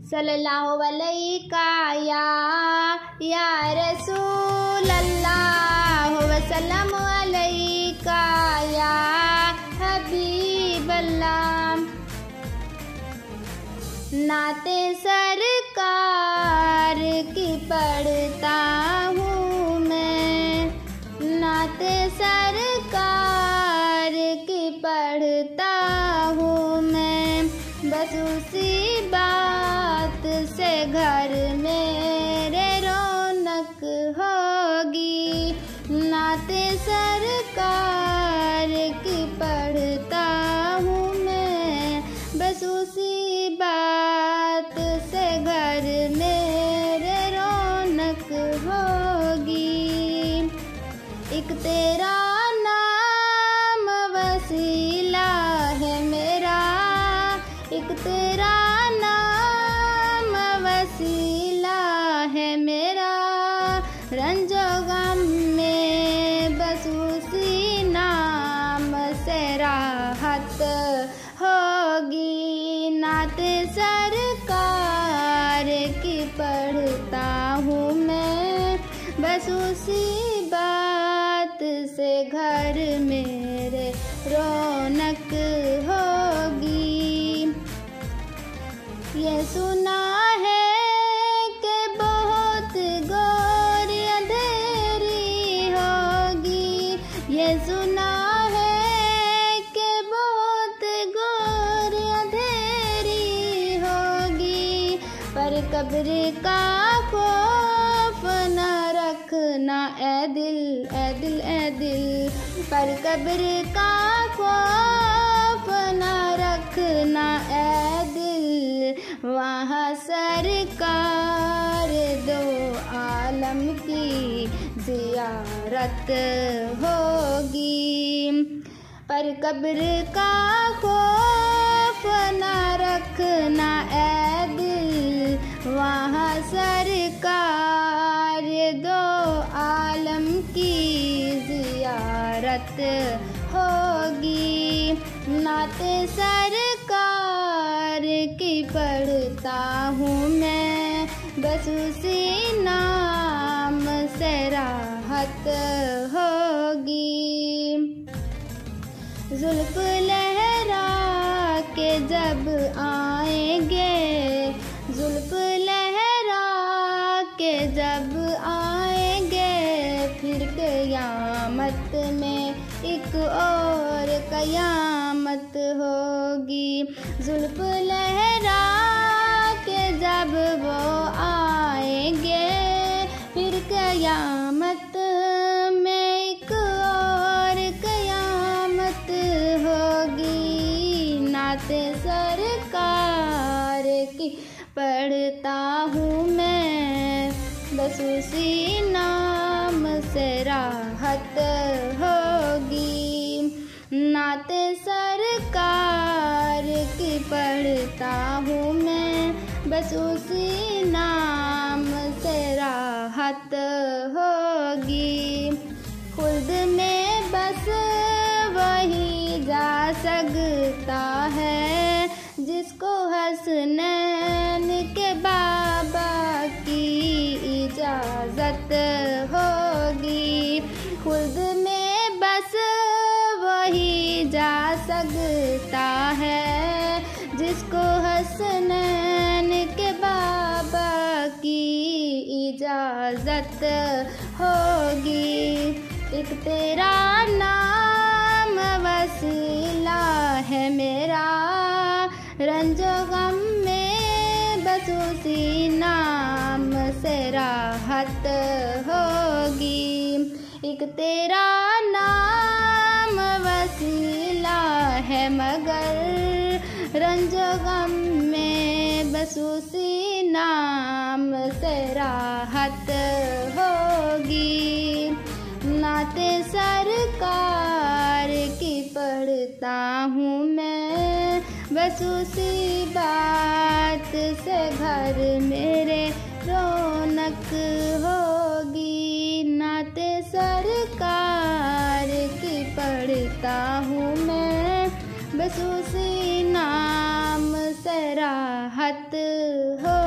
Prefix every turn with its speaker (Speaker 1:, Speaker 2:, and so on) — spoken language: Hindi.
Speaker 1: सल्लल्लाहु अलैका या रसूल अल्लाह वसल्लम अलैका या हबीब अल्लाह। नाते सरकार की पढ़ता हूँ मैं, नाते सरकार की पढ़ता हूँ मैं, बस उसी बात से घर मेरे रौनक होगी। नाते सरकार की पढ़ता हूँ मैं, बस उसी बात से घर मेरे रौनक होगी। एक तेरा नाम वसीला है मेरा, एक तेरा नाम वसीला है मेरा, रंजो गम में बस उसी नाम से राहत होगी। नाते सरकार की पढ़ता हूँ मैं, बस उसी बात से घर मेरे रौनक होगी। ये सुना है कि बहुत घोर अंधेरी होगी, ये सुना है कि बहुत घोर अंधेरी होगी, पर कब्र का खौफ न रखना ए दिल, ए दिल, ए दिल, पर कब्र का खौफ न रखना ए दिल। वहाँ सरकार दो आलम की ज़ियारत होगी, पर कब्र का खौफ न रखना ए दिल। वहाँ सरकार दो आलम की ज़ियारत होगी। नाते सरकार की पढ़ता हूँ मैं, बस उसी नाम से राहत होगी। जुल्फ लहरा के जब आएंगे, जुल्फ लहरा के जब आएंगे, फिर क़यामत में एक और क़यामत होगी। जुल्फ लहरा के जब वो आएंगे, फिर क़यामत में एक और क़यामत होगी। नाते सरकार की पढ़ता हूँ मैं, बस उसी नाम से राहत होगी। नाते सरकार की पढ़ता हूँ मैं, बस उसी नाम से राहत होगी। खुद में बस वही जा सकता है जिसको हसनैन के बाबा की इजाज़त होगी। खुद में बस वही जा सकता है जिसको हसनैन के बाबा की इजाज़त होगी। एक तेरा नाम वसीला है मेरा, रंजो गम में बस उसी नाम से राहत होगी। एक तेरा नाम वसीला है मगर रंजो गम में बस उसी नाम से राहत होगी। नाते सरकार की पढ़ता हूँ मैं, बस उसी बात से घर मेरे रौनक होगी। नाते सरकार की पढ़ता हूँ मैं, बस उसी नाम से राहत हो।